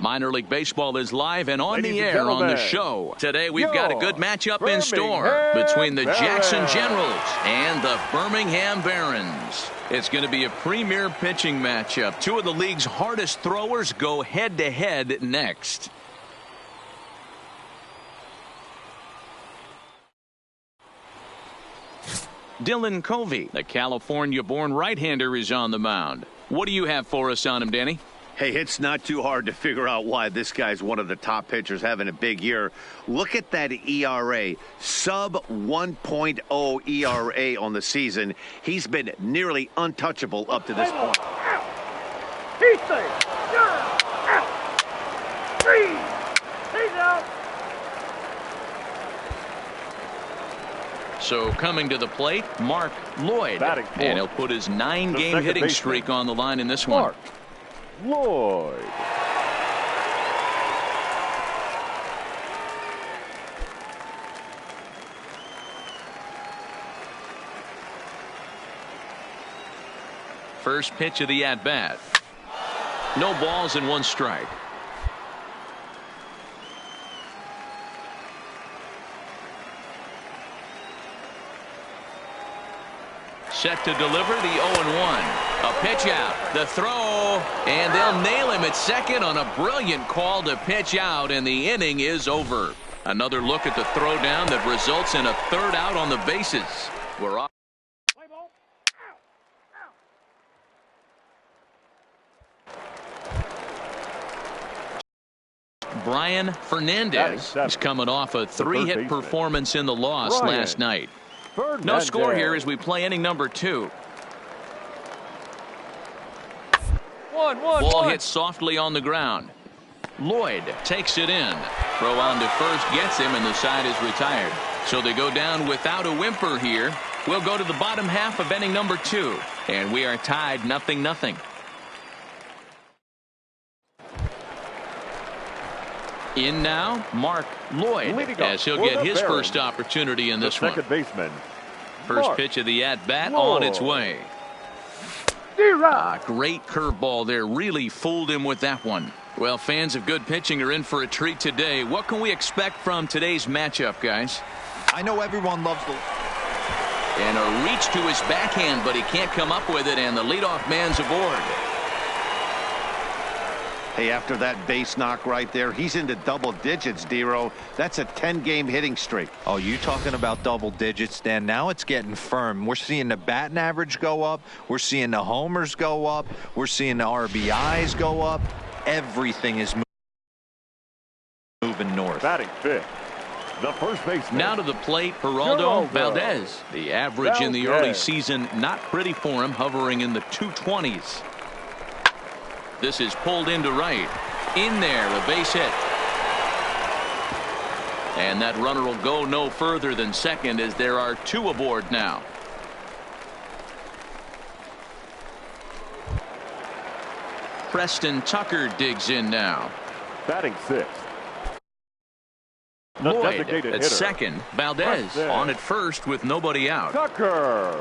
Minor League Baseball is live and on the air on the show. Today we've got a good matchup in store between the Jackson Generals and the Birmingham Barons. It's going to be a premier pitching matchup. Two of the league's hardest throwers go head-to-head next. Dylan Covey, the California-born right-hander, is on the mound. What do you have for us on him, Danny? Hey, it's not too hard to figure out why this guy's one of the top pitchers having a big year. Look at that ERA, sub 1.0 ERA on the season. He's been nearly untouchable up to this point. He's safe. Out. He's out. So coming to the plate, Mark Lloyd. And he'll put his 9-game hitting streak on the line in this one. Mark Lloyd. First pitch of the at-bat. No balls and 1 strike. Set to deliver the 0-1. A pitch out. The throw. And they'll nail him at second on a brilliant call to pitch out. And the inning is over. Another look at the throw down that results in a 3rd out on the bases. We're off. Brian Fernandez is coming off a 3-hit performance in the loss last night. No score here as we play inning number 2. Ball hits softly on the ground. Lloyd takes it in. Throw on to first gets him, and the side is retired. So they go down without a whimper here. We'll go to the bottom half of inning number 2, and we are tied 0-0. In now, Mark Lloyd, as he'll get his first opportunity in this one. Second baseman. First pitch of the at-bat on its way. Great curveball there. Really fooled him with that one. Well, fans of good pitching are in for a treat today. What can we expect from today's matchup, guys? I know everyone loves the... And a reach to his backhand, but he can't come up with it, and the leadoff man's aboard. Hey, after that base knock right there, he's into double digits, Dero. That's a 10-game hitting streak. Oh, you talking about double digits, Dan? Now it's getting firm. We're seeing the batting average go up. We're seeing the homers go up. We're seeing the RBIs go up. Everything is moving north. Batting fifth, the first baseman. Now to the plate, Geraldo Valdez. The average in the early season, not pretty for him, hovering in the 220s. This is pulled into right. In there, a base hit. And that runner will go no further than second as there are 2 aboard now. Preston Tucker digs in now. Batting sixth. Lloyd at second. Valdez on at first with nobody out. Tucker.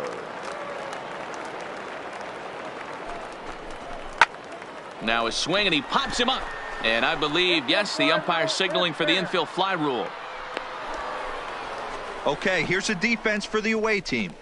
Now a swing, and he pops him up. And I believe, yes, the umpire signaling for the infield fly rule. Okay, here's a defense for the away team.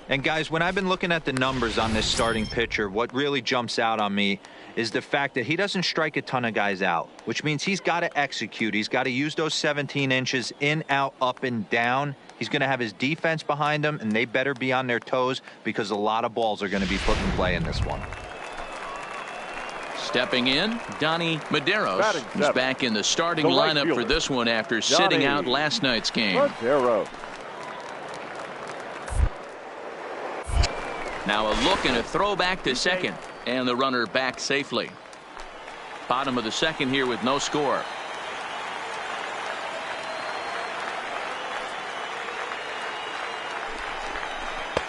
And guys, when I've been looking at the numbers on this starting pitcher, what really jumps out on me is the fact that he doesn't strike a ton of guys out, which means he's got to execute. He's got to use those 17 inches in, out, up, and down. He's going to have his defense behind him, and they better be on their toes because a lot of balls are going to be put in play in this one. Stepping in, Donnie Medeiros is back in the starting lineup for this one after sitting out last night's game. Now a look and a throw back to second, and the runner back safely. Bottom of the second here with no score.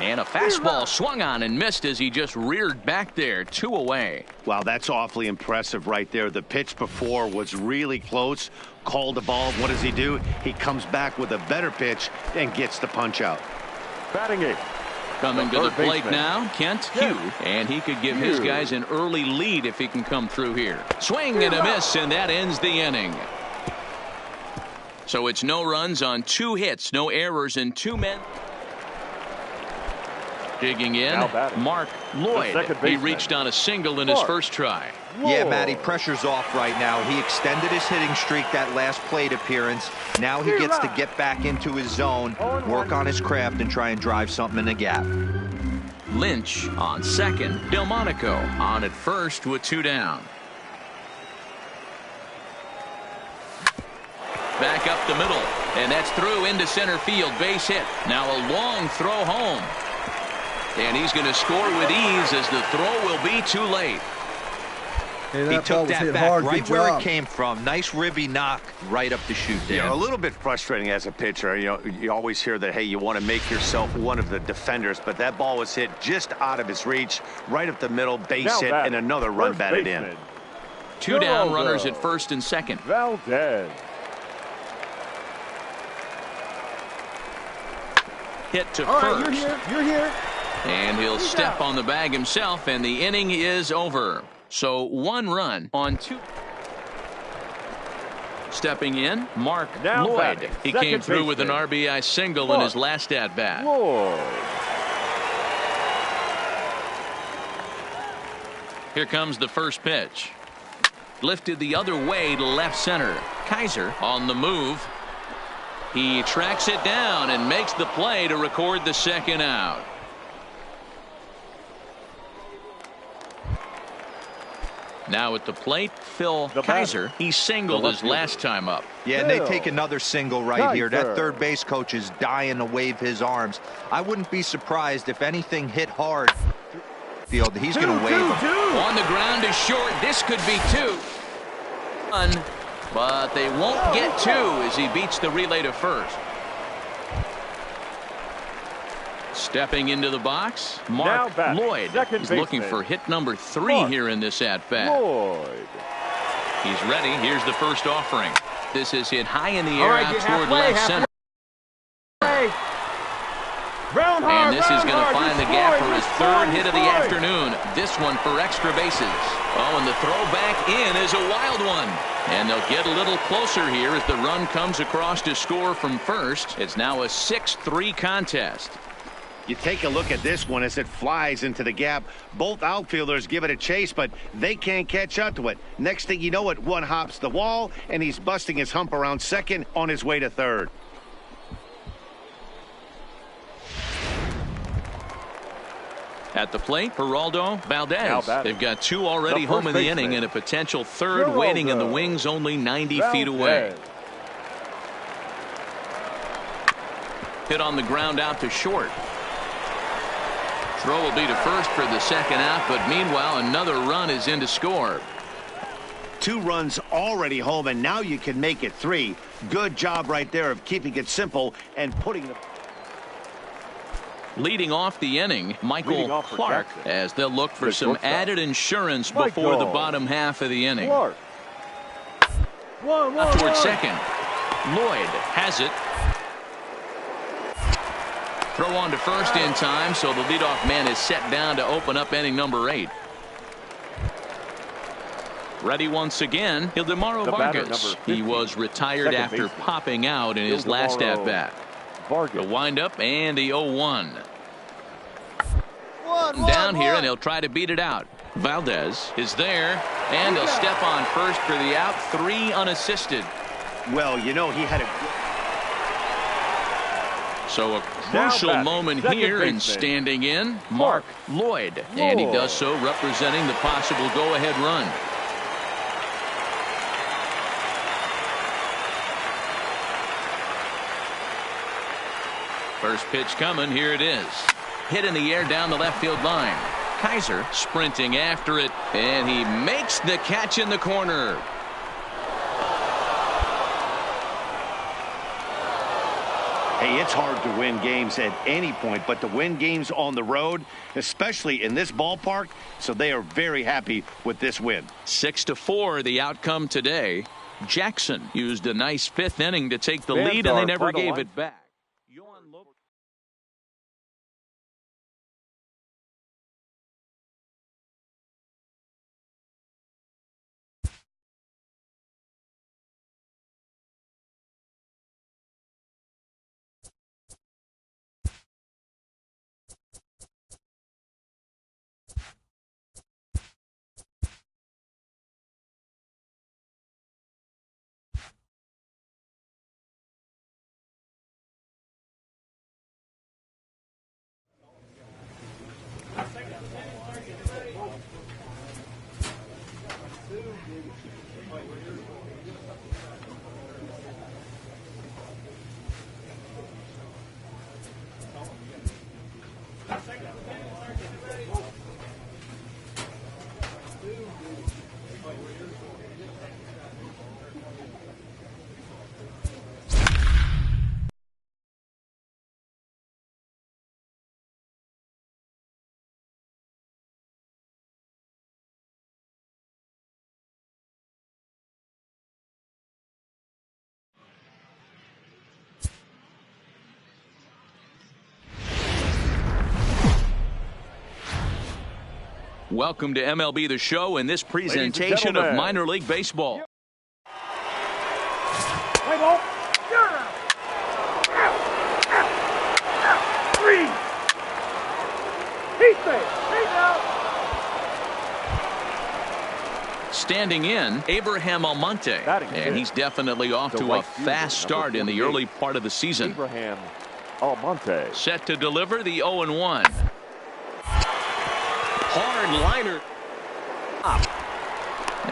And a fastball swung on and missed as he just reared back there. 2 away. Wow, that's awfully impressive right there. The pitch before was really close. Called the ball. What does he do? He comes back with a better pitch and gets the punch out. Batting eighth, Coming to the plate now, Kent Hugh, and he could give his guys an early lead if he can come through here. Swing and a miss, and that ends the inning. So it's no runs on 2 hits, no errors, and 2 men. Digging in, Mark Lloyd. He reached on a single in his first try. Yeah, Matty, pressure's off right now. He extended his hitting streak that last plate appearance. Now he gets to get back into his zone, work on his craft, and try and drive something in the gap. Lynch on second. Delmonico on at first with 2 down. Back up the middle, and that's through into center field. Base hit. Now a long throw home. And he's going to score with ease as the throw will be too late. Hey, he took that back hard. Right where it came from. Nice ribby knock right up the chute there. Yeah, a little bit frustrating as a pitcher. You know, you always hear that, hey, you want to make yourself one of the defenders, but that ball was hit just out of his reach, right up the middle, base hit, and another run batted in. 2 down, runners at first and second. Valdez. Hit to All first. Right, you're here. And he'll step on the bag himself, and the inning is over. So 1 run on 2. Stepping in, Mark Lloyd. He came through with an RBI single in his last at-bat. Here comes the first pitch. Lifted the other way to left center. Kaiser on the move. He tracks it down and makes the play to record the second out. Now at the plate, Phil Kaiser. He singled his last time up. Yeah, and they take another single right here. That third base coach is dying to wave his arms. I wouldn't be surprised if anything hit hard. Field, he's going to wave him. On the ground is short. This could be 2. But they won't get 2 as he beats the relay to first. Stepping into the box, Mark Lloyd. He's looking for hit number 3 here in this at-bat. He's ready. Here's the first offering. This is hit high in the air out toward left center. And this is going to find the gap for his 3rd hit of the afternoon. This one for extra bases. Oh, and the throw back in is a wild one. And they'll get a little closer here as the run comes across to score from first. It's now a 6-3 contest. You take a look at this one as it flies into the gap. Both outfielders give it a chase, but they can't catch up to it. Next thing you know it, one hops the wall, and he's busting his hump around second on his way to third. At the plate, Geraldo Valdez. They've got 2 already home in the inning and a potential 3rd waiting in the wings only 90 feet away. Hit on the ground out to short. Throw will be to first for the second out, but meanwhile another run is in to score. 2 runs already home, and now you can make it 3. Good job right there of keeping it simple and putting the... Leading off the inning, Michael Clark, as they'll look for some added insurance before the bottom half of the inning. Up toward second. Lloyd has it. Throw on to first in time, so the leadoff man is set down to open up inning number 8. Ready once again, Ildemaro Vargas. He was retired after popping out in his last at-bat. The windup and the 0-1. Down here, and he'll try to beat it out. Valdez is there, and he'll step on first for the out. 3 unassisted. Well, you know, he had a... So a crucial moment here, and standing in, Mark Lloyd. And he does so representing the possible go-ahead run. First pitch coming. Here it is. Hit in the air down the left field line. Kaiser sprinting after it, and he makes the catch in the corner. Hey, it's hard to win games at any point, but to win games on the road, especially in this ballpark, so they are very happy with this win. 6-4 the outcome today. Jackson used a nice 5th inning to take the lead, and they never gave it back. Welcome to MLB The Show and this presentation of minor league baseball. Play ball. Three. Heat base. Heat out. Standing in, Abraham Almonte. And he's definitely off to a fast start in the early part of the season. Abraham Almonte. Set to deliver the 0-1. Hard liner.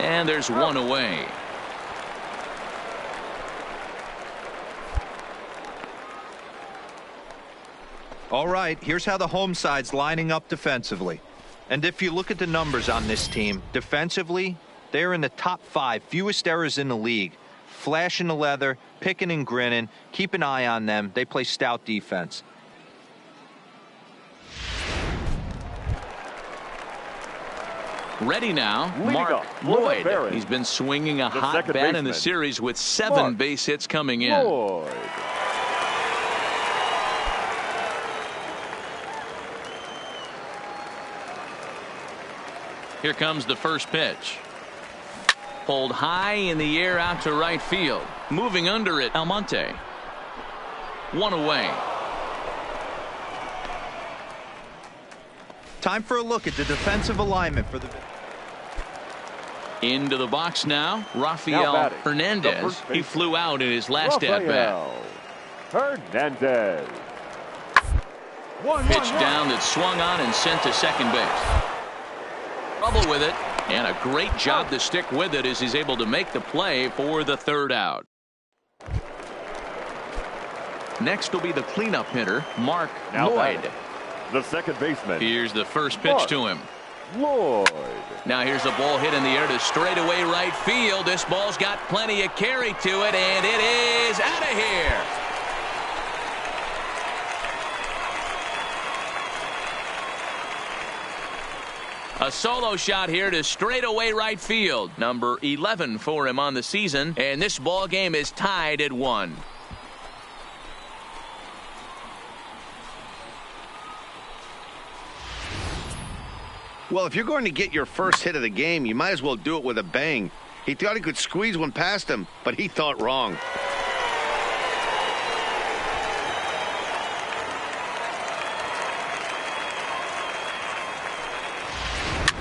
And there's one away. All right, here's how the home side's lining up defensively. And if you look at the numbers on this team, defensively, they're in the top 5, fewest errors in the league. Flashing the leather, picking and grinning, keep an eye on them. They play stout defense. Ready now, Mark Lloyd. He's been swinging a hot bat in the series with 7 base hits coming in. Lloyd. Here comes the first pitch. Pulled high in the air out to right field. Moving under it, Almonte. One away. Time for a look at the defensive alignment for the... Into the box now, Rafael Hernandez. He flew out in his last at-bat. Hernandez. Pitch down that swung on and sent to second base. Trouble with it, and a great job to stick with it as he's able to make the play for the third out. Next will be the cleanup hitter, Mark Lloyd. The second baseman. Here's the first pitch to him. Lloyd. Now here's the ball hit in the air to straightaway right field. This ball's got plenty of carry to it, and it is out of here. A solo shot here to straightaway right field. Number 11 for him on the season, and this ball game is tied at 1. Well, if you're going to get your first hit of the game, you might as well do it with a bang. He thought he could squeeze one past him, but he thought wrong.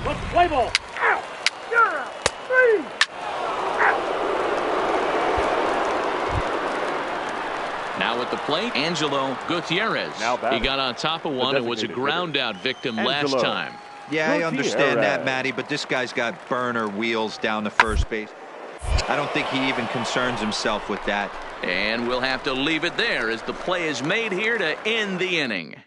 Let's play ball. Out. You're out. 3. Now at the plate, Angelo Gutierrez. He got on top of one and was a ground out victim last time. Yeah, I understand that, Matty, but this guy's got burner wheels down the first base. I don't think he even concerns himself with that. And we'll have to leave it there as the play is made here to end the inning.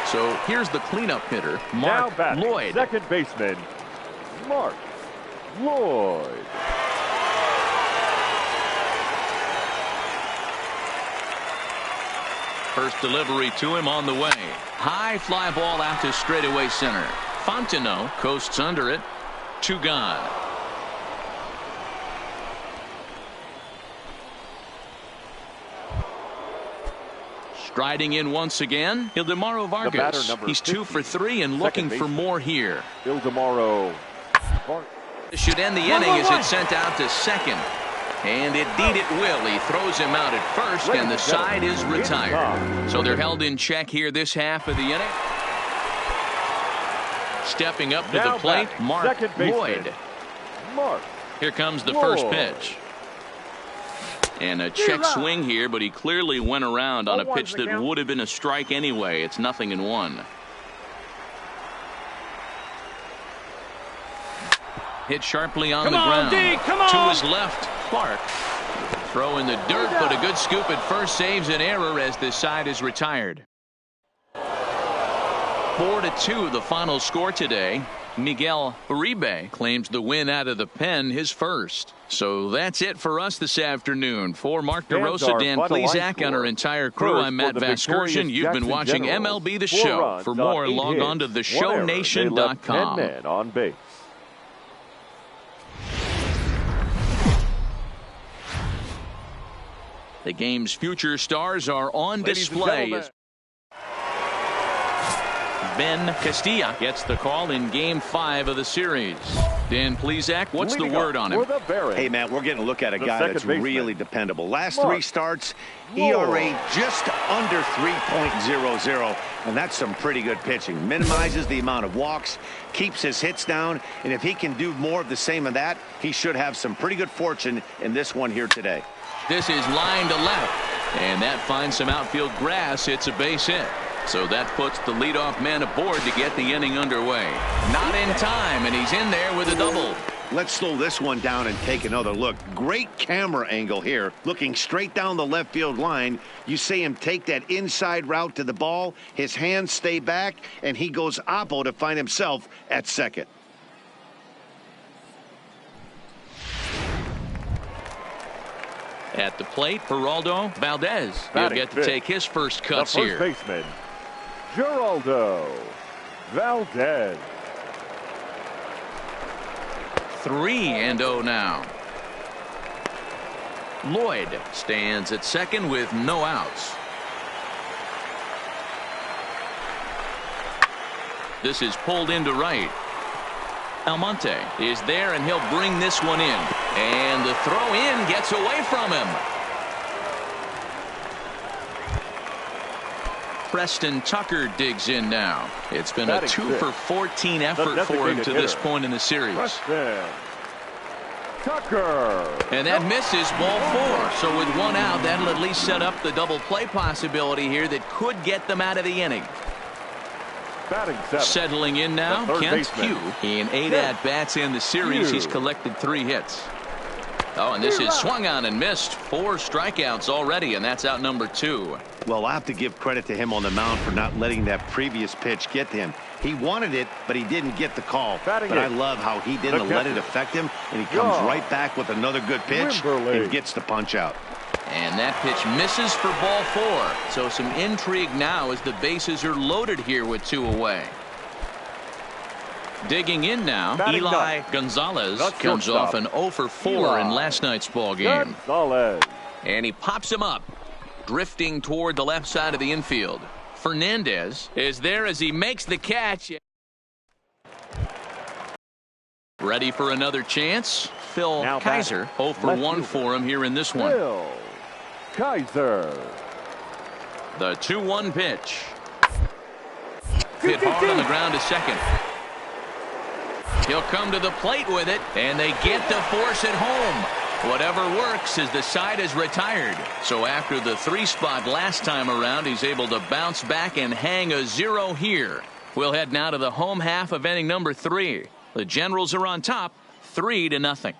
So here's the cleanup hitter, Mark Lloyd. Second baseman, Mark Lloyd. First delivery to him on the way. High fly ball out to straightaway center. Fontenot coasts under it. 2 gone. Striding in once again, Ildemaro Vargas. He's 2 for 3 and looking for more here. Ildemaro. Should end the inning as it's sent out to second. And indeed it will. He throws him out at first, and the side is retired. So they're held in check here this half of the inning. Stepping up to the plate, Mark Lloyd. Here comes the first pitch. And a check swing here, but he clearly went around on a pitch that would have been a strike anyway. It's 0-1. Hit sharply on the ground. To his left, Clark. Throw in the dirt, but a good scoop at first saves an error as this side is retired. 4-2 the final score today. Miguel Uribe claims the win out of the pen, his first. So that's it for us this afternoon. For Mark DeRosa, Dan Plesac, and our entire crew, I'm Matt Vasgersian. You've been watching MLB The Show. For more, log on to theshownation.com. On base. The game's future stars are on display. Ben Castilla gets the call in Game 5 of the series. Dan Plesac, what's the word on him? Hey, Matt, we're getting a look at a guy that's really dependable. Last 3 starts, ERA just under 3.00, and that's some pretty good pitching. Minimizes the amount of walks, keeps his hits down, and if he can do more of the same of that, he should have some pretty good fortune in this one here today. This is line to left, and that finds some outfield grass. It's a base hit. So that puts the leadoff man aboard to get the inning underway. Not in time, and he's in there with a double. Let's slow this one down and take another look. Great camera angle here, looking straight down the left field line. You see him take that inside route to the ball. His hands stay back, and he goes oppo to find himself at second. At the plate, Geraldo Valdez. He'll get to take his first cuts here. First baseman, Geraldo Valdez. 3-0 now. Lloyd stands at second with no outs. This is pulled into right. Almonte is there, and he'll bring this one in. And the throw in gets away from him. Preston Tucker digs in now. It's been a 2-for-14 effort for him to this point in the series. Tucker. And that misses, ball 4. So with 1 out, that'll at least set up the double play possibility here that could get them out of the inning. Settling in now, Kent Hugh. In 8 at-bats in the series, he's collected 3 hits. Oh, and this is swung on and missed. 4 strikeouts already, and that's out number 2. Well, I have to give credit to him on the mound for not letting that previous pitch get to him. He wanted it, but he didn't get the call. But I love how he didn't let it affect him, and he comes right back with another good pitch and gets the punch out. And that pitch misses for ball 4. So some intrigue now as the bases are loaded here with 2 away. Digging in now, Eli Gonzalez comes off an 0-for-4 in last night's ball game. And he pops him up, drifting toward the left side of the infield. Fernandez is there as he makes the catch. Ready for another chance. Phil Kaiser, 0-for-1 for him here in this one. Phil Kaiser. The 2-1 pitch. Hit hard on the ground to second. He'll come to the plate with it, and they get to force it home. Whatever works as the side is retired. So after the 3 spot last time around, he's able to bounce back and hang a 0 here. We'll head now to the home half of inning number 3. The Generals are on top, 3-0.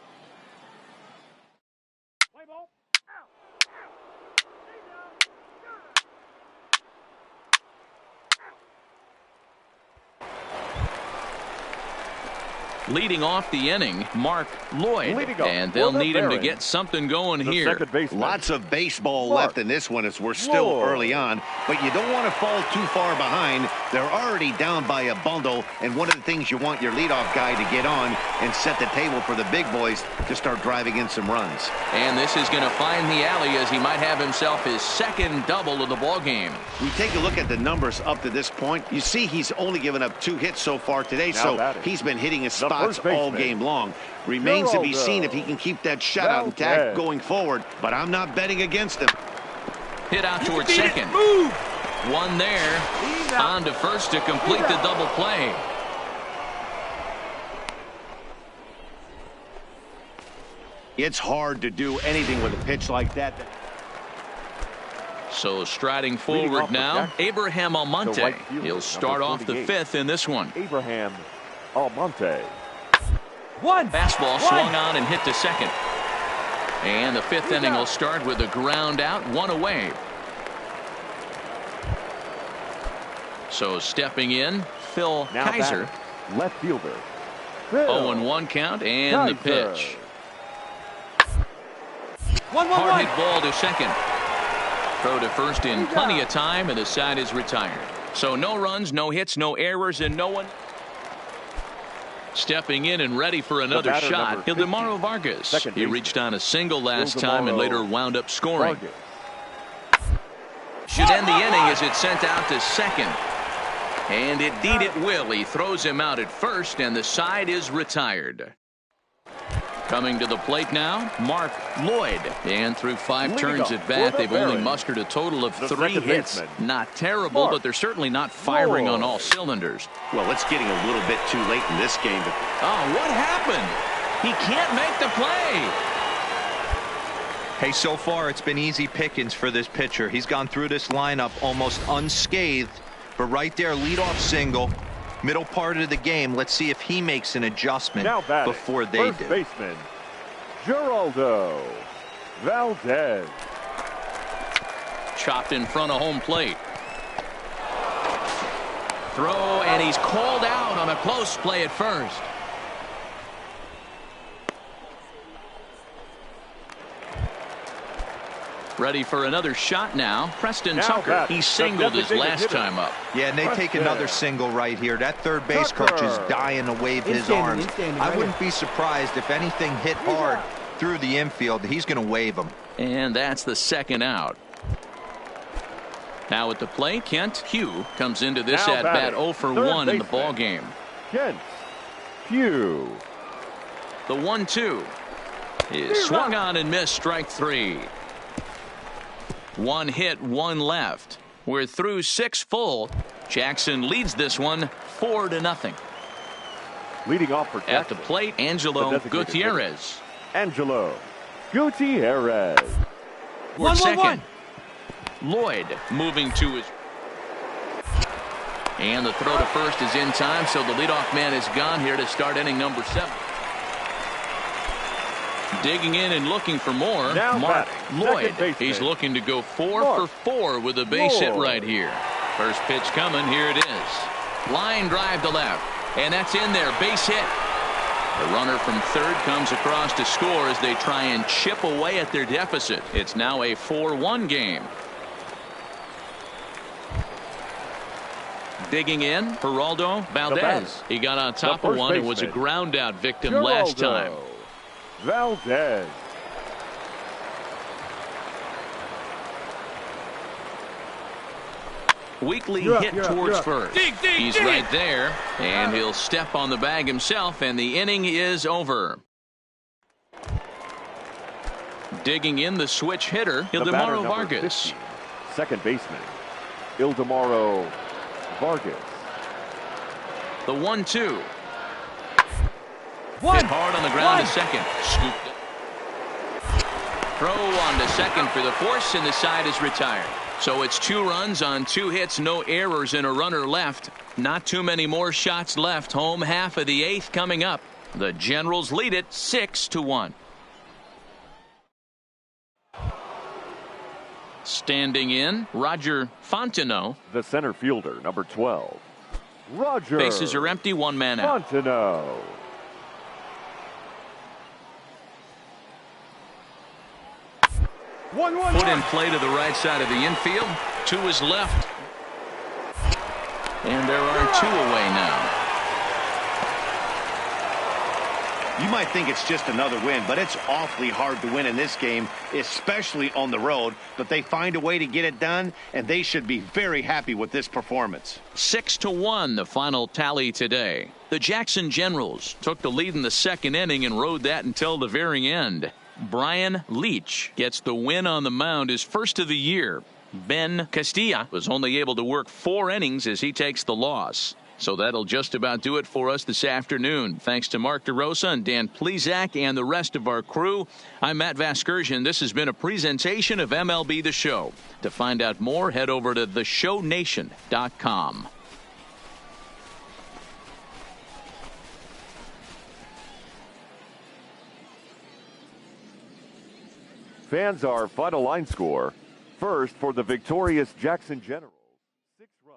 Leading off the inning, Mark Lloyd, and they'll need him to get something going here. Lots of baseball left in this one as we're still early on, but you don't want to fall too far behind. They're already down by a bundle, and one of the things you want your leadoff guy to get on and set the table for the big boys to start driving in some runs. And this is going to find the alley as he might have himself his second double of the ball game. We take a look at the numbers up to this point. You see he's only given up 2 hits so far today, so he's been hitting his spots all game long. Remains to be seen if he can keep that shutout intact going forward, but I'm not betting against him. Hit out towards second. One there. On to first to complete the double play. It's hard to do anything with a pitch like that. So striding forward now, Abraham Almonte. He'll start off the 5th in this one. Abraham Almonte. Fastball swung on and hit to second. And the fifth inning will start with a ground out, one away. So stepping in, Phil Kaiser. Left fielder. 0-1 count and the pitch. Hard hit ball to second. Throw to first in plenty of time, and the side is retired. So no runs, no hits, no errors, and no one. Stepping in and ready for another shot, Ildemaro Vargas. He reached on a single last time and later wound up scoring. Should end the inning as it's sent out to second. And indeed it will. He throws him out at first, and the side is retired. Coming to the plate now, Mark Lloyd. And through 5 turns at bat, they've only mustered a total of 3 hits. Not terrible, but they're certainly not firing on all cylinders. Well, it's getting a little bit too late in this game. Oh, what happened? He can't make the play. Hey, so far it's been easy pickings for this pitcher. He's gone through this lineup almost unscathed. But right there, leadoff single. Middle part of the game. Let's see if he makes an adjustment before they do. Baseman, Geraldo Valdez. Chopped in front of home plate. Throw, and he's called out on a close play at first. Ready for another shot now. Preston Tucker. He singled his last time up. Yeah, and they take another single right here. That third base coach is dying to wave his arms. I wouldn't be surprised if anything hit hard through the infield. He's going to wave them. And that's the second out. Now at the plate, Kent Hugh comes into this at bat 0 for 1 in the ball game. Kent Hugh. The 1-2 is swung on and missed, strike 3. 1 hit, 1 left. We're through 6 full. Jackson leads this one 4-0. Leading off for Jackson. At the plate, Angelo Gutierrez. Angelo Gutierrez. We're second. Lloyd moving to his. And the throw to first is in time, so the leadoff man is gone here to start inning number 7. Digging in and looking for more, Mark Lloyd. He's looking to go 4 for 4 with a base hit right here. First pitch coming, here it is. Line drive to left, and that's in there, base hit. The runner from third comes across to score as they try and chip away at their deficit. It's now a 4-1 game. Digging in, Geraldo Valdez. He got on top of one and was a ground out victim last time. Valdez. Weekly hit towards first. He's right there, and he'll step on the bag himself, and the inning is over. Digging in, the switch hitter, Ildemaro Vargas. 50, second baseman, Ildemaro Vargas. The 1-2. Hit hard on the ground to second. Scooped it. Throw on to second for the force, and the side is retired. So it's 2 runs on 2 hits, no errors, and a runner left. Not too many more shots left. Home half of the 8th coming up. The Generals lead it 6-1. Standing in, Roger Fontenot. The center fielder, number 12. Roger. Bases are empty, 1 man out. Fontenot. Put in play to the right side of the infield. 2 is left. And there are 2 away now. You might think it's just another win, but it's awfully hard to win in this game, especially on the road. But they find a way to get it done, and they should be very happy with this performance. 6-1, the final tally today. The Jackson Generals took the lead in the 2nd inning and rode that until the very end. Brian Leach gets the win on the mound, his first of the year. Ben Castilla was only able to work 4 innings as he takes the loss. So that'll just about do it for us this afternoon. Thanks to Mark DeRosa and Dan Plesac and the rest of our crew. I'm Matt Vasgersian. This has been a presentation of MLB The Show. To find out more, head over to theshownation.com. Fans are final line score. First for the victorious Jackson Generals. 6 runs.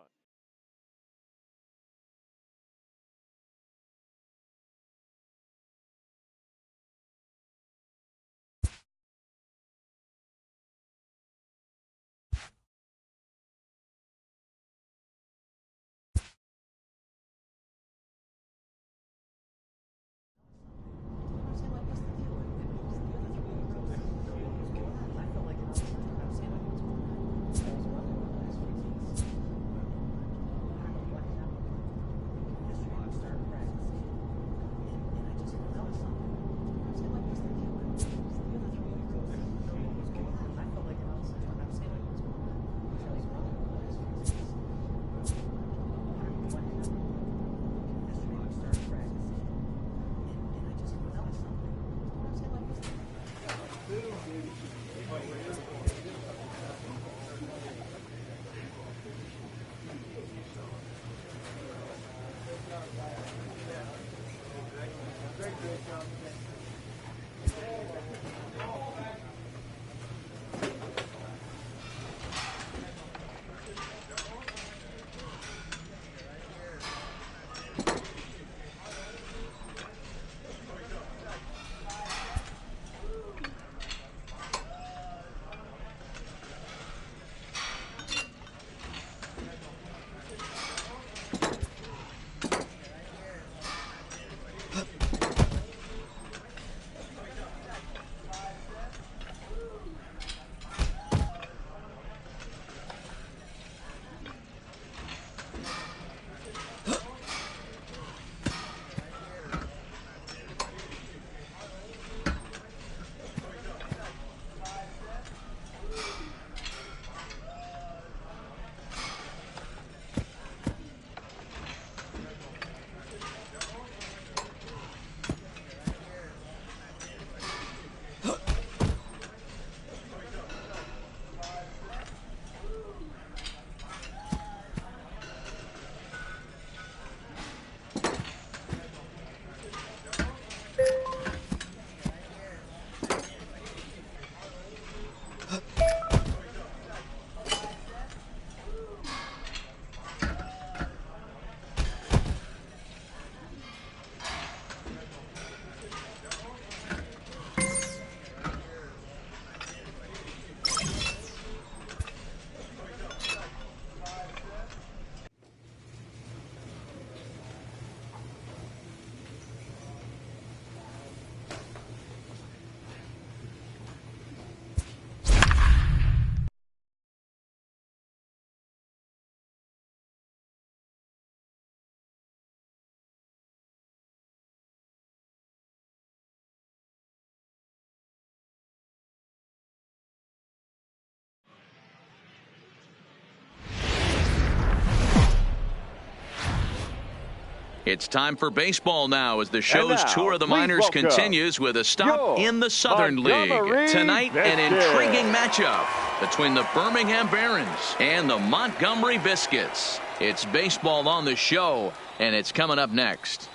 It's time for baseball now as the show's now, tour of the minors welcome continues with a stop in the Southern Montgomery League. Tonight, an Biscuits. intriguing matchup between the Birmingham Barons and the Montgomery Biscuits. It's baseball on the show, and it's coming up next.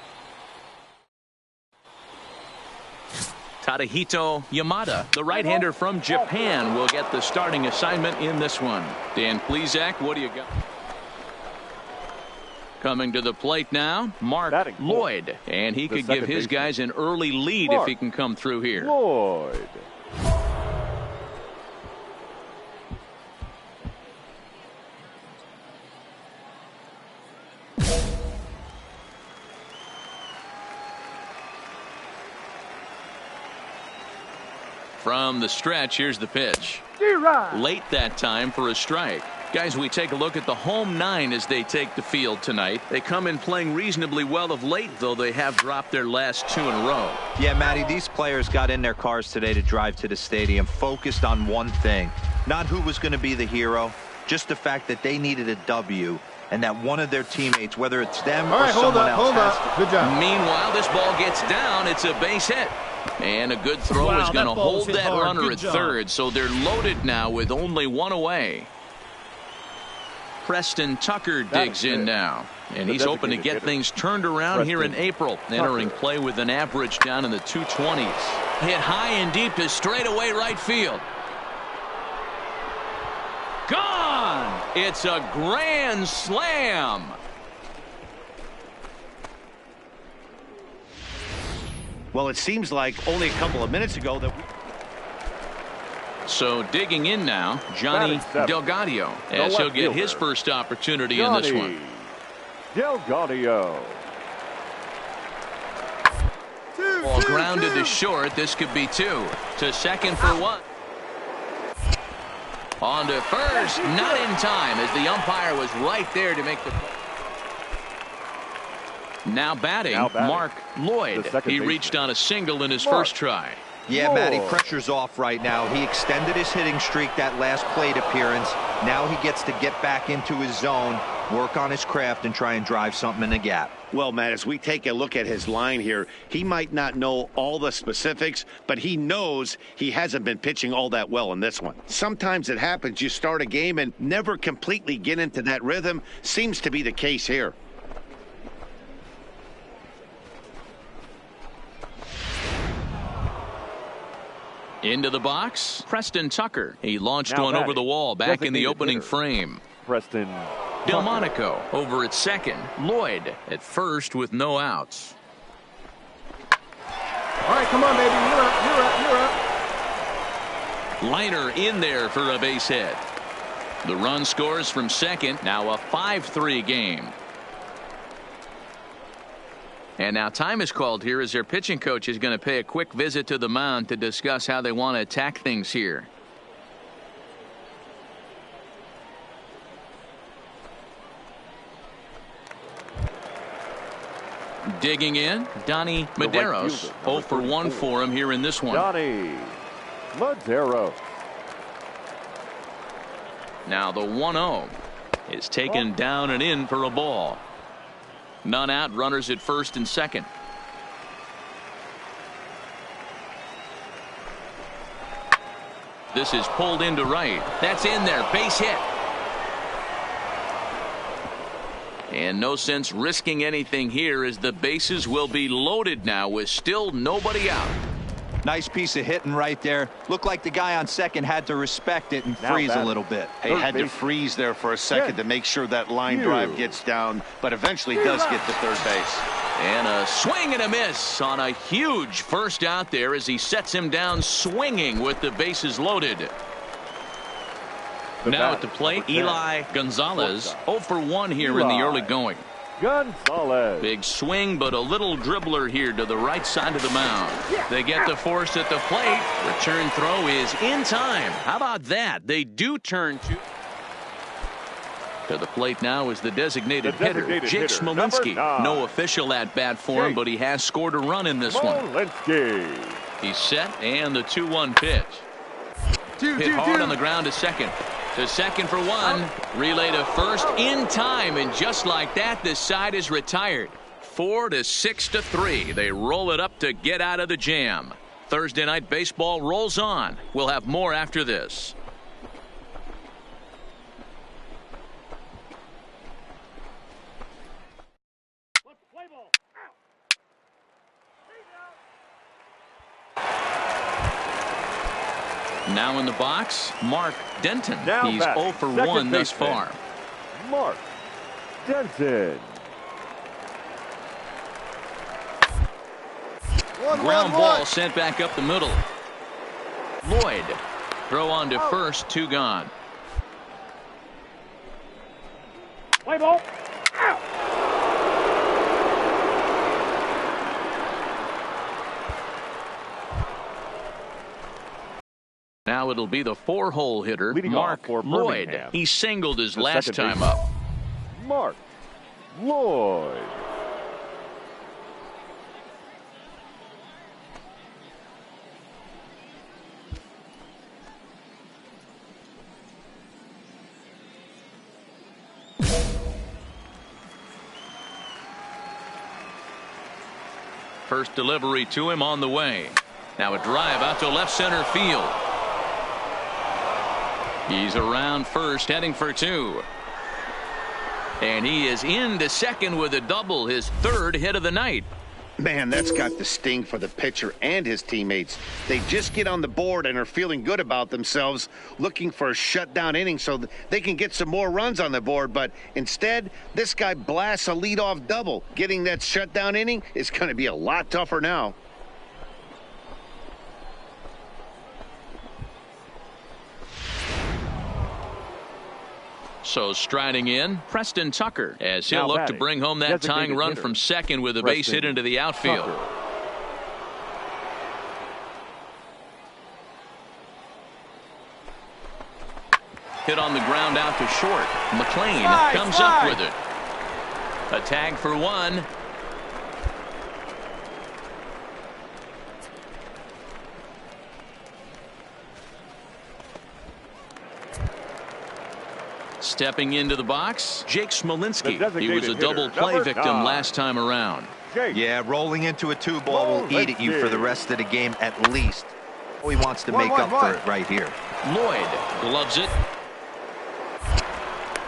Tadahito Yamada, the right-hander from Japan, will get the starting assignment in this one. Dan Plesac, what do you got? Coming to the plate now, Mark Lloyd. And he could give his guys an early lead if he can come through here. Lloyd. From the stretch, here's the pitch. Late that time for a strike. Guys, we take a look at the home 9 as they take the field tonight. They come in playing reasonably well of late, though they have dropped their last 2 in a row. Yeah, Matty, these players got in their cars today to drive to the stadium focused on one thing. Not who was going to be the hero, just the fact that they needed a W and that one of their teammates, whether it's them or someone else. Hold up. Good job. Meanwhile, this ball gets down. It's a base hit. And a good throw is going to hold that runner at third. So they're loaded now with only 1 away. Preston Tucker digs in now. And he's hoping to get things turned around here in April. Entering play with an average down in the 220s. Hit high and deep to straightaway right field. Gone! It's a grand slam. Well, it seems like only a couple of minutes ago that So digging in now, Johnny Delgado, as he'll get his first opportunity in this one. Delgado. Ball grounded to short. This could be 2. To second for 1. On to first, not in time as the umpire was right there to make the play. Now batting, Mark Lloyd. He reached on a single in his first try. Yeah, Matty, pressure's off right now. He extended his hitting streak that last plate appearance. Now he gets to get back into his zone, work on his craft, and try and drive something in the gap. Well, Matt, as we take a look at his line here, he might not know all the specifics, but he knows he hasn't been pitching all that well in this one. Sometimes it happens. You start a game and never completely get into that rhythm. Seems to be the case here. Into the box, Preston Tucker. He launched one over the wall back in the opening frame. Preston Delmonico over at second. Lloyd at first with no outs. All right, come on, baby. You're up. Liner in there for a base hit. The run scores from second. Now a 5-3 game. And now time is called here as their pitching coach is going to pay a quick visit to the mound to discuss how they want to attack things here. Digging in, Donnie Medeiros. 0 for 1 for him here in this one. Donnie Medeiros. Now the 1-0 is taken down and in for a ball. None out, runners at first and second. This is pulled into right. That's in there, base hit. And no sense risking anything here as the bases will be loaded now with still nobody out. Nice piece of hitting right there. Looked like the guy on second had to respect it and freeze a little bit. He had to freeze there for a second to make sure that line drive gets down, but eventually does get to third base. And a swing and a miss on a huge first out there as he sets him down swinging with the bases loaded. Now at the plate, Eli Gonzalez. 0 for 1 here in the early going. Gonzalez. Big swing, but a little dribbler here to the right side of the mound. They get the force at the plate. Return throw is in time. How about that? They do turn to the plate now is the designated hitter, Jake Smolinski. No official at bat for him, but he has scored a run in this one. He's set, and the 2-1 pitch. Hit hard on the ground to second. To second for 1. Relay to first in time, and just like that, this side is retired. 4 to 6 to 3. They roll it up to get out of the jam. Thursday night baseball rolls on. We'll have more after this. Now in the box, Mark Denton. He's 0 for 1 thus far. Mark Denton. Ground ball sent back up the middle. Lloyd. Throw on to first, 2 gone. Play ball. Out. Now it'll be the 4-hole hitter, Mark Lloyd. He singled his last time up. Mark Lloyd. First delivery to him on the way. Now a drive out to left center field. He's around first, heading for 2. And he is into second with a double, his 3rd hit of the night. Man, that's got the sting for the pitcher and his teammates. They just get on the board and are feeling good about themselves, looking for a shutdown inning so they can get some more runs on the board. But instead, this guy blasts a leadoff double. Getting that shutdown inning is going to be a lot tougher now. So striding in, Preston Tucker, as he'll look to bring home that tying run from second with a base hit into the outfield. Hit on the ground out to short. McLean comes up with it. A tag for one. Stepping into the box, Jake Smolinski. He was a double play victim last time around. Yeah, rolling into a 2-ball will eat at you for the rest of the game at least. He wants to make up for it right here. Lloyd gloves it.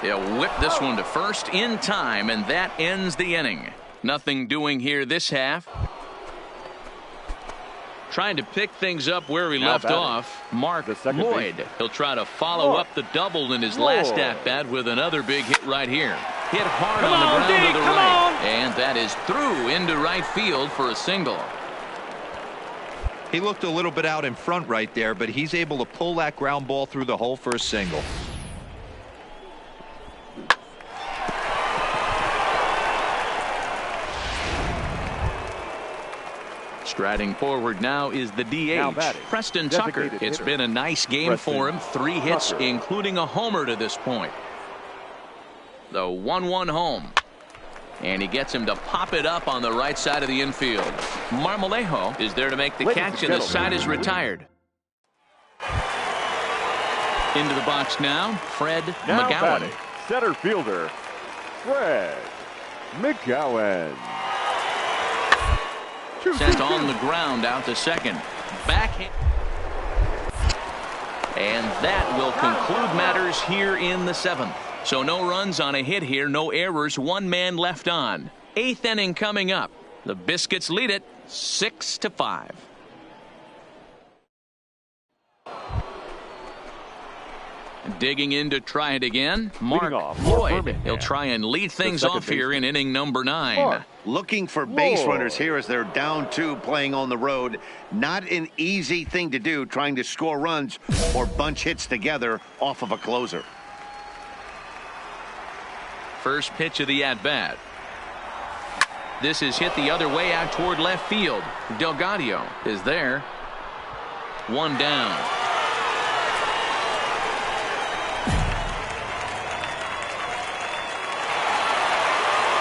They'll whip this one to first in time, and that ends the inning. Nothing doing here this half. Trying to pick things up where he left off. Mark Lloyd. He'll try to follow up the double in his last at-bat with another big hit right here. Hit hard on the ground to the right. And that is through into right field for a single. He looked a little bit out in front right there, but he's able to pull that ground ball through the hole for a single. Striding forward now is the DH, Preston Tucker. It's been a nice game for him. 3 hits, including a homer to this point. The 1-1 home. And he gets him to pop it up on the right side of the infield. Marmolejo is there to make the catch, and the side is retired. Into the box now, Fred McGowan. Center fielder, Fred McGowan. Sent on the ground out to second. Backhand. And that will conclude matters here in the 7th. So no runs on a hit here, no errors, 1 man left on. 8th inning coming up. The Biscuits lead it 6-5. Digging in to try it again, Mark Lloyd. He'll try and lead things off here in inning number 9. Looking for base runners here as they're down 2 playing on the road. Not an easy thing to do, trying to score runs or bunch hits together off of a closer. First pitch of the at-bat. This is hit the other way out toward left field. Delgado is there. 1 down.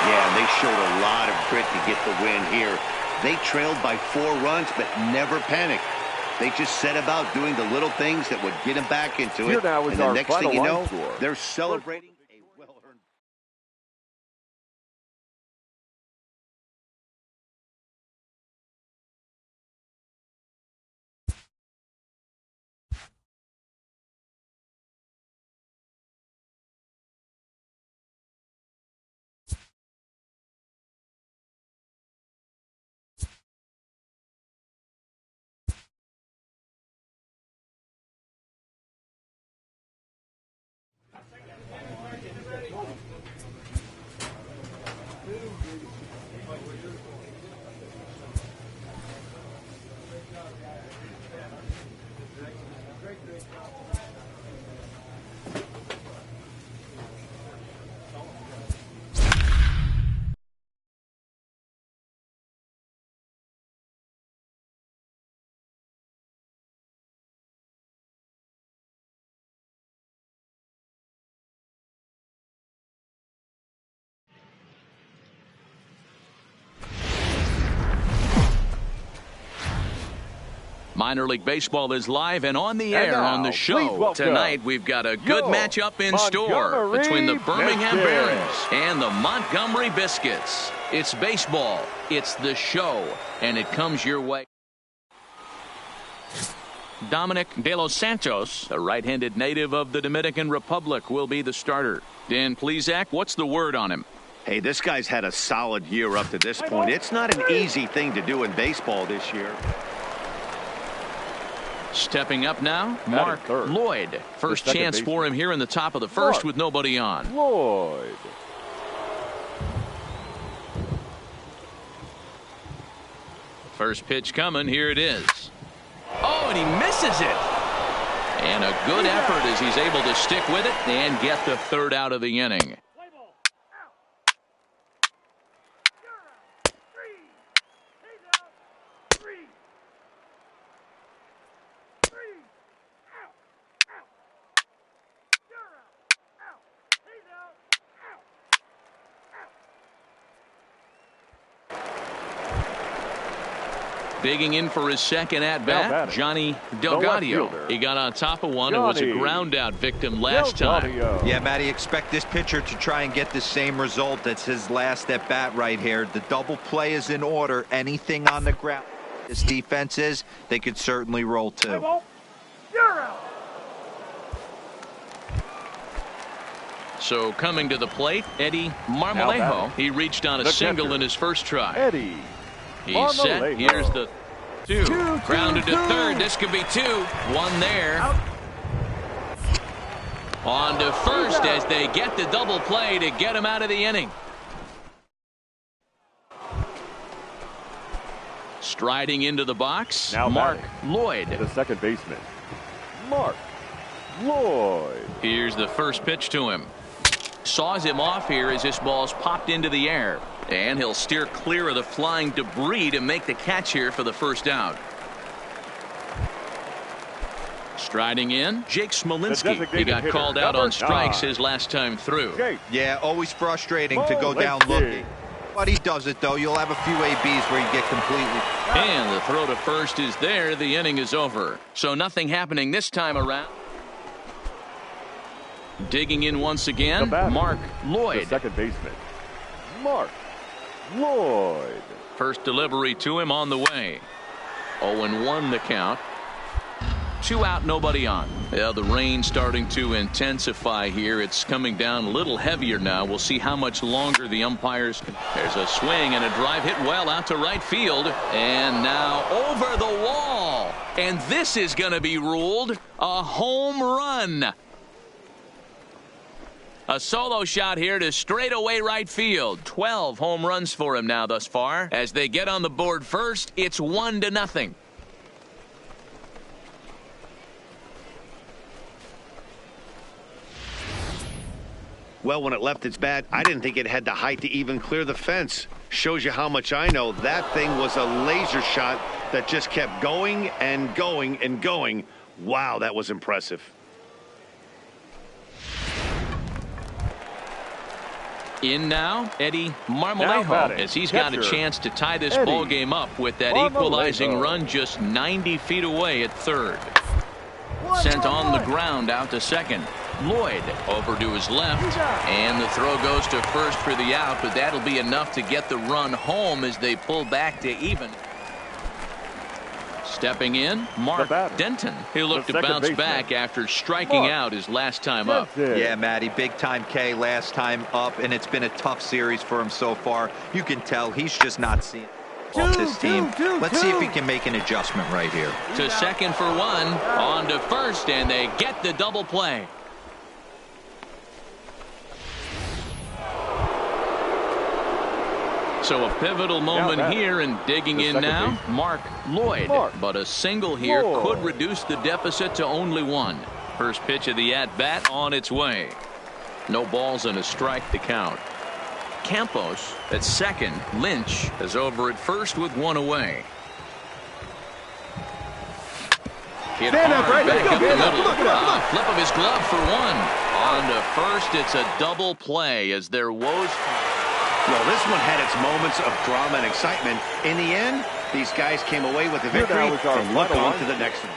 Yeah, they showed a lot of grit to get the win here. They trailed by 4 runs, but never panicked. They just set about doing the little things that would get them back into it. And the next thing you know, they're celebrating a well-earned. Minor League Baseball is live and on the air on the show. Tonight we've got a good matchup in store between the Birmingham Barons and the Montgomery Biscuits. It's baseball, it's the show, and it comes your way. Dominic De Los Santos, a right-handed native of the Dominican Republic, will be the starter. Dan Plesac, what's the word on him? Hey, this guy's had a solid year up to this point. It's not an easy thing to do in baseball this year. Stepping up now, Mark Lloyd. First chance for him here in the top of the first with nobody on. Lloyd. First pitch coming. Here it is. Oh, and he misses it. And a good effort as he's able to stick with it and get the third out of the inning. Digging in for his second at-bat, Johnny Delgado. He got on top of one and was a ground-out victim last time. Yeah, Matty, expect this pitcher to try and get the same result. That's his last at-bat right here. The double play is in order. Anything on the ground this defense is, they could certainly roll too. So coming to the plate, Eddie Marmolejo. He reached on a single in his first try. Eddie. He's set. Here's the two. Grounded to third. This could be two. One there. On to first as they get the double play to get him out of the inning. Striding into the box, now Mark Lloyd. The second baseman, Mark Lloyd. Here's the first pitch to him. Saws him off here as this ball's popped into the air. And he'll steer clear of the flying debris to make the catch here for the first out. Striding in, Jake Smolinski. He got called out on strikes his last time through. Yeah, always frustrating to go down looking. But he does it, though. You'll have a few ABs where you get completely. And the throw to first is there. The inning is over. So nothing happening this time around. Digging in once again, Mark Lloyd. The second baseman, Mark Lloyd. First delivery to him on the way. 0-1 the count. 2 out, nobody on. Yeah, the rain starting to intensify here. It's coming down a little heavier now. We'll see how much longer the umpires can. There's a swing and a drive hit well out to right field. And now over the wall. And this is going to be ruled a home run. A solo shot here to straightaway right field. 12 home runs for him now thus far. As they get on the board first, it's 1-0. Well, when it left its bat, I didn't think it had the height to even clear the fence. Shows you how much I know. That thing was a laser shot that just kept going and going and going. Wow, that was impressive. In now, Eddie Marmolejo, as he's got a chance to tie this ball game up with that equalizing run just 90 feet away at third. Sent on the ground out to second. Lloyd over to his left, and the throw goes to first for the out, but that'll be enough to get the run home as they pull back to even. Stepping in, Mark Denton. He'll look to bounce back after striking out his last time up. Yeah, Matty, big time K last time up, and it's been a tough series for him so far. You can tell he's just not seeing off this team. Let's see if he can make an adjustment right here. To second for one, on to first, and they get the double play. So a pivotal moment here, and digging in now, Mark Lloyd. But a single here could reduce the deficit to only one. First pitch of the at-bat on its way. No balls and a strike to count. Campos at second. Lynch is over at first with one away. Hit hard back up the middle. Flip of his glove for one. On to first, it's a double play as their woes. Well, this one had its moments of drama and excitement. In the end, these guys came away with the victory and look on to the next one.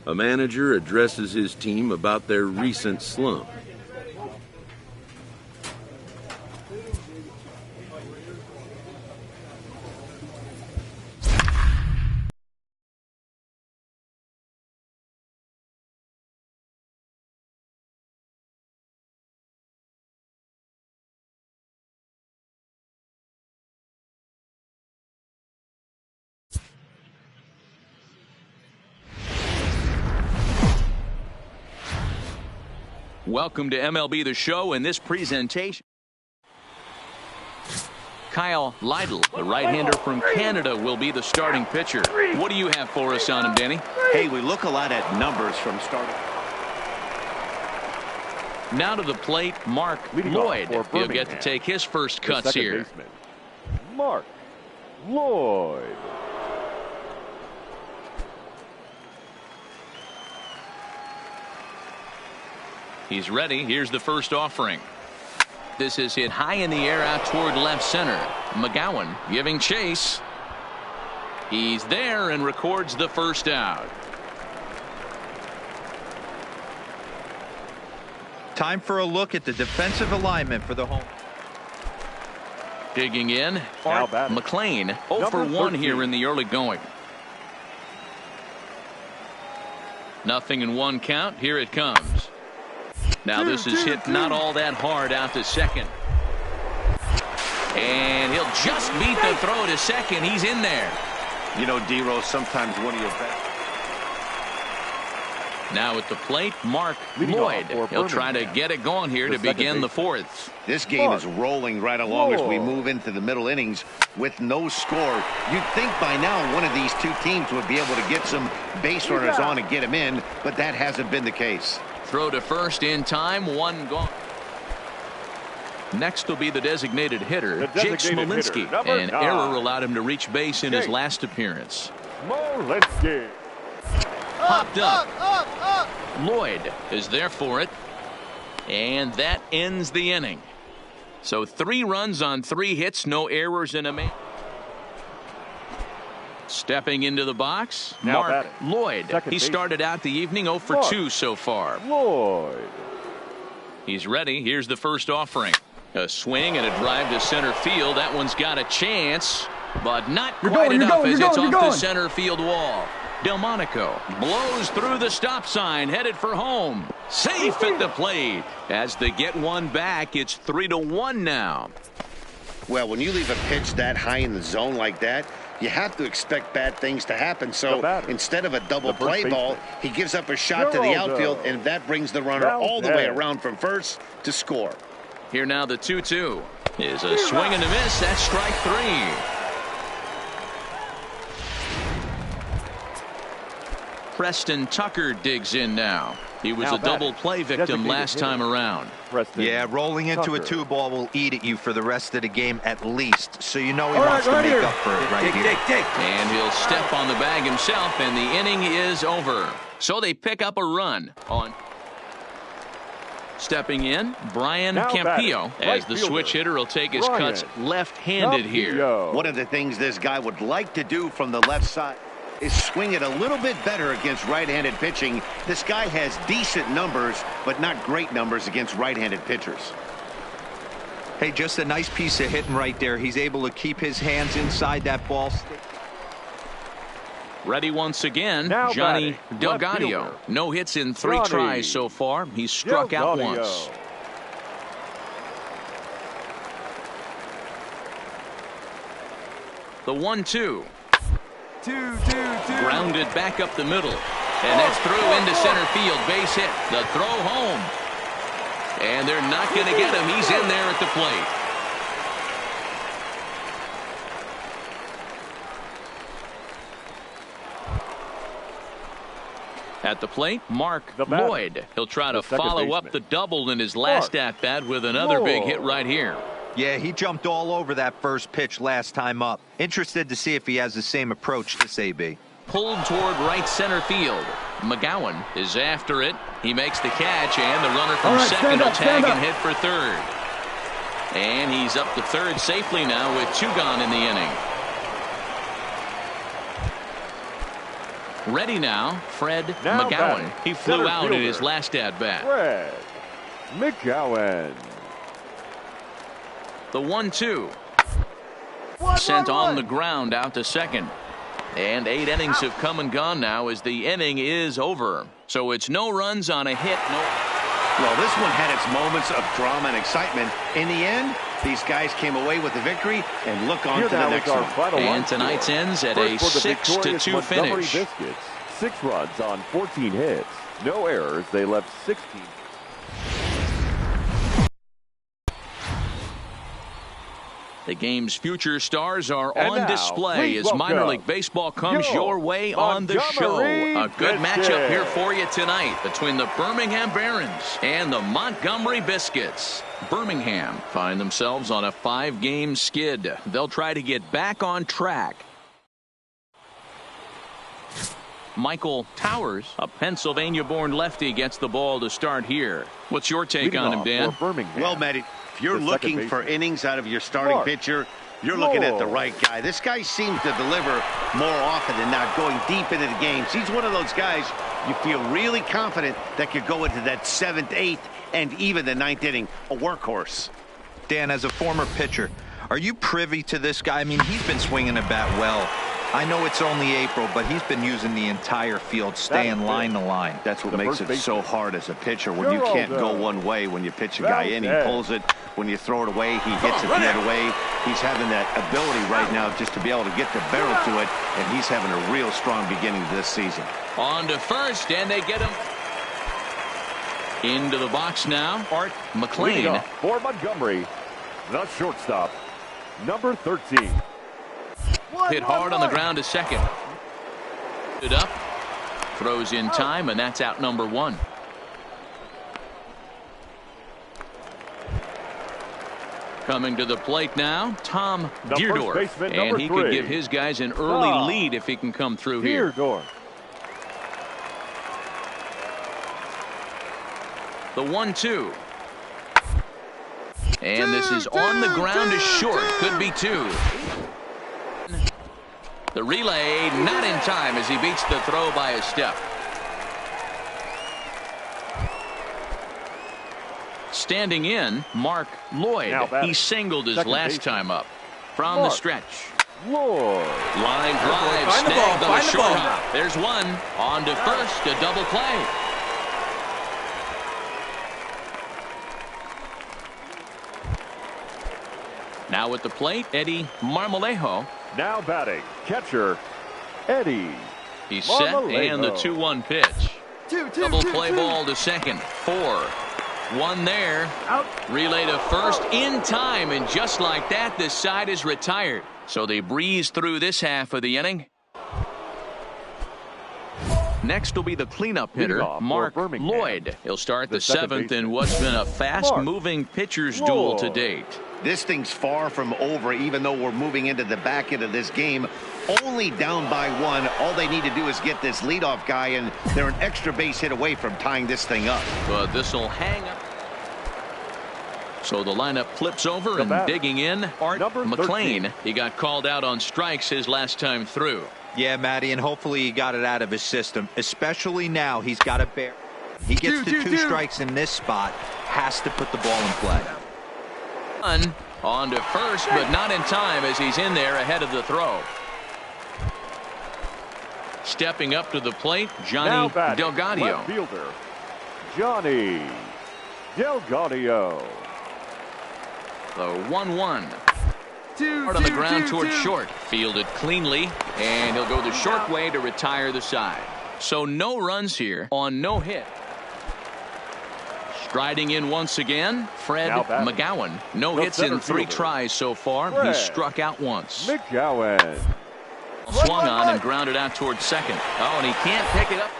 A manager addresses his team about their recent slump. Welcome to MLB The Show. In this presentation, Kyle Lytle, the right-hander from Canada, will be the starting pitcher. What do you have for us on him, Denny? Hey, we look a lot at numbers from starting. Now to the plate, Mark Lloyd. He'll get to take his first cuts here. Baseman, Mark Lloyd. He's ready. Here's the first offering. This is hit high in the air out toward left center. McGowan giving chase. He's there and records the first out. Time for a look at the defensive alignment for the home. Digging in, Now Art batting. McLean. 0 for 1 here in the early going. Nothing in one count. Here it comes. Now this is hit not all that hard out to second. And he'll just beat the throw to second. He's in there. You know, D-Rose, sometimes one of your best. Now at the plate, Mark Leading Lloyd. off for He'll try to Birmingham, get it going here the to begin second the baseman. fourth. This game Mark is rolling right along as we Lloyd. move into the middle innings with no score. You'd think by now one of these two teams would be able to get some base runners on and get them in, but that hasn't been the case. Throw to first in time, one gone. Next will be the designated hitter, The Jake designated Smolinski. hitter, number An 9. error allowed him to reach base in his Jake. last appearance. Smolinski. Popped up. Lloyd is there for it. And that ends the inning. So 3 runs on 3 hits, no errors in a man. Stepping into the box, Now Mark batting. Lloyd. Second He base. started out the evening 0 for Mark 2 so far. Lloyd. He's ready. Here's the first offering. A swing and a drive to center field. That one's got a chance, but not quite enough as it's off the center field wall. Delmonico blows through the stop sign, headed for home. Safe at the plate. As they get one back, it's 3-1 now. Well, when you leave a pitch that high in the zone like that, you have to expect bad things to happen. So instead of a double the first play ball, baseman. he gives up a shot to the Geraldo. outfield, and that brings the runner all the way around from first to score. Here now the 2-2 is a swing and a miss. That's strike 3. Preston Tucker digs in now. He was Now a double play victim Designated last hitter. time around. Preston Yeah, rolling into a Tucker. 2-ball will eat at you for the rest of the game at least. So you know he wants to make up for it right here. And he'll step on the bag himself, and the inning is over. So they pick up a run on. Stepping in, Brian Now Campillo, batting, as right the fielder, switch hitter will take his Brian cuts left-handed here. One of the things this guy would like to do from the left side is swing it a little bit better against right-handed pitching. This guy has decent numbers, but not great numbers against right-handed pitchers. Hey, just a nice piece of hitting right there. He's able to keep his hands inside that ball. Ready once again, Now Johnny batting, left Delgado. fielder. No hits in 3 Johnny tries so far. He's struck out Delgado. once. The 1-2. 2-2-2. Grounded back up the middle. And that's through into center field. Base hit. The throw home. And they're not going to get him. He's in there at the plate. At the plate, Mark Lloyd. He'll try to follow up the double in his last at-bat with another big hit right here. Yeah, he jumped all over that first pitch last time up. Interested to see if he has the same approach this AB. Pulled toward right center field. McGowan is after it. He makes the catch, and the runner from second will tag and hit for third. And he's up to third safely now with 2 gone in the inning. Ready now, Fred McGowan. He flew out in his last at-bat. Fred McGowan. The 1-2. Sent on the ground out to second. And 8 innings have come and gone now as the inning is over. So it's no runs on a hit. Well, this one had its moments of drama and excitement. In the end, these guys came away with the victory and look on to the next one. And tonight's ends at a 6-2 finish. Biscuits, 6 runs on 14 hits. No errors. They left 16. The game's future stars are And on now, display as please minor welcome league baseball comes your your way on the show. Montgomery A good Biscuits. matchup here for you tonight between the Birmingham Barons and the Montgomery Biscuits. Birmingham find themselves on a 5-game skid. They'll try to get back on track. Michael Towers, a Pennsylvania-born lefty, gets the ball to start here. What's your take on him, Dan? Well, Matt, if you're The looking second for baseman. innings out of your starting Mark pitcher, you're looking at the Lloyd. right guy. This guy seems to deliver more often than not, going deep into the games. He's one of those guys you feel really confident that could go into that 7th, 8th, and even the 9th inning, a workhorse. Dan, as a former pitcher, are you privy to this guy? I mean, he's been swinging the bat well. I know it's only April, but he's been using the entire field, staying line to line. That's what The makes first it so baseman. hard as a pitcher when you can't go one way when you pitch a guy in. He Valdez. pulls it. When you throw it away, he hits it the other way. He's having that ability right now just to be able to get the barrel to it, and he's having a real strong beginning this season. On to first, and they get him into the box now. Art Leading McLean. off for Montgomery, the shortstop, number 13. Hit hard on the ground to second. It up. Throws in time, and that's out number 1. Coming to the plate now, Tom The first Deardorff. baseman, And number he could 3. give his guys an early Tom lead if he can come through here. Deardorff. The 1-2. And this is on the ground is short. Could be 2. The relay not in time as he beats the throw by a step. Standing in, Mark Lloyd. Now batting. He singled his Second last baseman. time up. From the Mark stretch. Lloyd. Line drive, Find the ball, snagged on the find the short ball. hop. There's one. On to first, a double play. Now at the plate, Eddie Marmolejo. Now batting, catcher, Eddie. He's set, and the Marmolejo. 2-1 pitch. Double play ball to second. 4. 1 there. Out. Relay to first in time, and just like that, this side is retired. So they breeze through this half of the inning. Next will be the cleanup hitter, Leadoff for Mark Birmingham. Lloyd. He'll start the second 7th in baseman. what's been a fast-moving pitcher's duel to Lloyd. date. This thing's far from over, even though we're moving into the back end of this game. Only down by 1. All they need to do is get this leadoff guy, and they're an extra base hit away from tying this thing up. But this will hang up. So the lineup flips over, and batter, digging in, Art number McLean. 13. He got called out on strikes his last time through. Yeah, Matty, and hopefully he got it out of his system, especially now he's got to bear. He gets the 2 strikes in this spot, has to put the ball in play. On to first, but not in time as he's in there ahead of the throw. Stepping up to the plate, Now Johnny batting, Delgadio. left fielder, Johnny Delgadio. The 1-1. Hard on the ground towards short. Fielded cleanly, and he'll go the short way to retire the side. So no runs here on no hit. Striding in once again, Fred McGowan. No hits in 3 tries so far. He's struck out once. McGowan. Swung on and grounded out towards second. Oh, and he can't pick it up.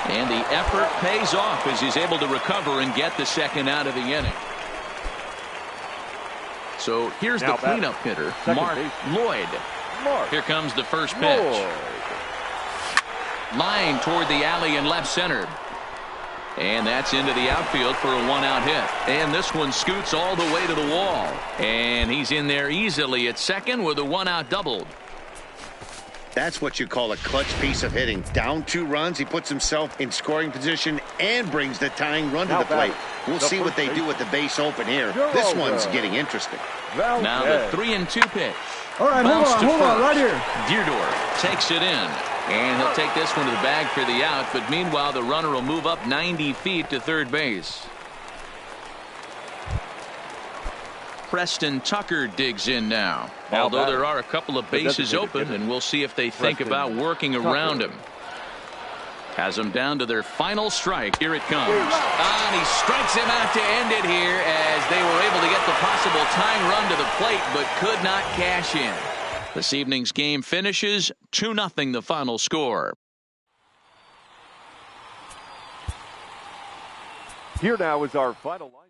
And the effort pays off as he's able to recover and get the second out of the inning. So here's the cleanup hitter, Mark Lloyd. Here comes the first pitch. Line toward the alley in left center. And that's into the outfield for a 1-out hit. And this one scoots all the way to the wall. And he's in there easily at second with a 1-out double. That's what you call a clutch piece of hitting. Down 2 runs, he puts himself in scoring position and brings the tying run to the plate. We'll see what they do with the base open here. This one's getting interesting. Now the 3-2 pitch. All right, hold on, right here. Deardorff takes it in. And he'll take this one to the bag for the out. But meanwhile, the runner will move up 90 feet to third base. Preston Tucker digs in now. Although there are a couple of bases open, and we'll see if they think about working around him. Has them down to their final strike. Here it comes. And he strikes him out to end it here as they were able to get the possible tying run to the plate, but could not cash in. This evening's game finishes 2-0 the final score. Here now is our final line.